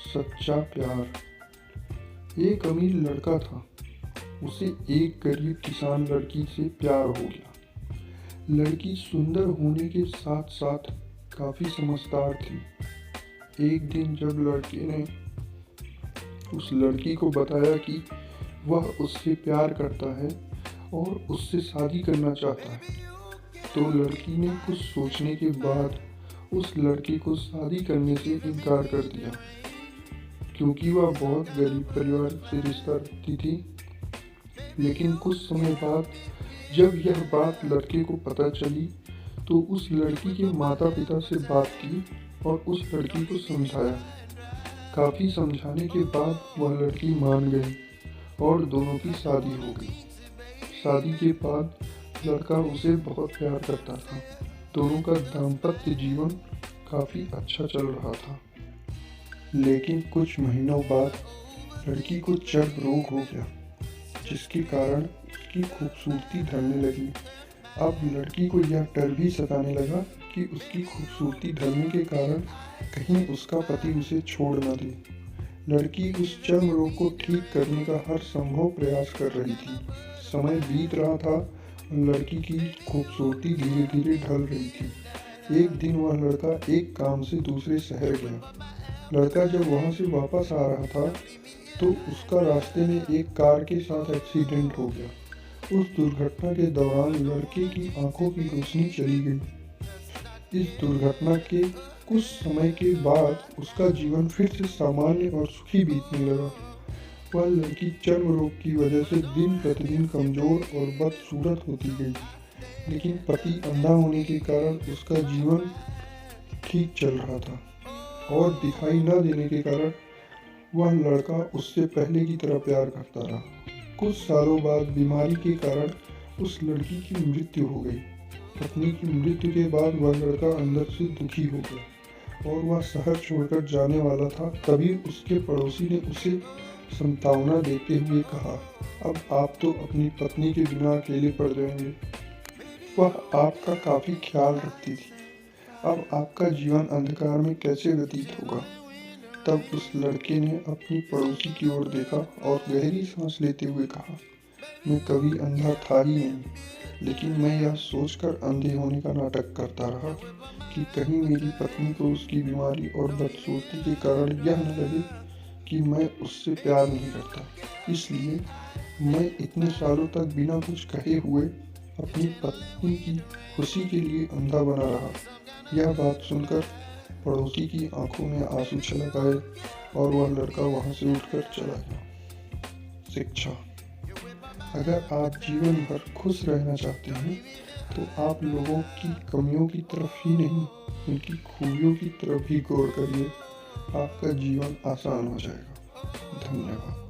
सच्चा प्यार। एक अमीर लड़का था, उसे एक गरीब किसान लड़की से प्यार हो गया। लड़की सुंदर होने के साथ साथ काफी समझदार थी। एक दिन जब लड़के ने उस लड़की को बताया कि वह उससे प्यार करता है और उससे शादी करना चाहता है, तो लड़की ने कुछ सोचने के बाद उस लड़के को शादी करने से इनकार कर दिया, क्योंकि वह बहुत गरीब परिवार से रिश्ता रखती थी। लेकिन कुछ समय बाद जब यह बात लड़के को पता चली, तो उस लड़की के माता पिता से बात की और उस लड़की को समझाया। काफ़ी समझाने के बाद वह लड़की मान गई और दोनों की शादी हो गई। शादी के बाद लड़का उसे बहुत प्यार करता था। दोनों का दाम्पत्य जीवन काफ़ी अच्छा चल रहा था। लेकिन कुछ महीनों बाद लड़की को चर्म रोग हो गया, जिसके कारण उसकी खूबसूरती ढलने लगी। अब लड़की को यह डर भी सताने लगा कि उसकी खूबसूरती ढलने के कारण कहीं उसका पति उसे छोड़ न दे। लड़की उस चर्म रोग को ठीक करने का हर संभव प्रयास कर रही थी। समय बीत रहा था और लड़की की खूबसूरती धीरे धीरे ढल रही थी। एक दिन वह लड़का एक काम से दूसरे शहर गया। लड़का जब वहां से वापस आ रहा था, तो उसका रास्ते में एक कार के साथ एक्सीडेंट हो गया। उस दुर्घटना के दौरान लड़के की आंखों की रोशनी चली गई। इस दुर्घटना के कुछ समय के बाद उसका जीवन फिर से सामान्य और सुखी बीतने लगा। वह लड़की चर्म रोग की वजह से दिन प्रतिदिन कमजोर और बदसूरत होती गई, लेकिन पति अंधा होने के कारण उसका जीवन ठीक चल रहा था और दिखाई न देने के कारण वह लड़का उससे पहले की तरह प्यार करता रहा। कुछ सालों बाद बीमारी के कारण उस लड़की की मृत्यु हो गई। पत्नी की मृत्यु के बाद वह लड़का अंदर से दुखी हो गया और वह शहर छोड़कर जाने वाला था। तभी उसके पड़ोसी ने उसे सांत्वना देते हुए कहा, अब आप तो अपनी पत्नी के बिना अकेले पड़ जाएंगे। वह आपका काफी ख्याल रखती थी। अब आपका जीवन अंधकार में कैसे व्यतीत होगा। तब उस लड़के ने अपनी पड़ोसी की ओर देखा और गहरी सांस लेते हुए कहा, मैं कभी अंधा था ही नहीं, लेकिन मैं यह सोचकर अंधे होने का नाटक करता रहा कि कहीं मेरी पत्नी को उसकी बीमारी और बदसूरती के कारण यह न लगे कि मैं उससे प्यार नहीं करता। इसलिए मैं इतने सालों तक बिना कुछ कहे हुए अपनी पत्नी की खुशी के लिए अंधा बना रहा। यह बात सुनकर पड़ोसी की आंखों में आंसू छलक आए और वह लड़का वहां से उठकर चला गया। शिक्षा। अगर आप जीवन भर खुश रहना चाहते हैं, तो आप लोगों की कमियों की तरफ ही नहीं, उनकी खूबियों की तरफ भी गौर करिए। आपका जीवन आसान हो जाएगा। धन्यवाद।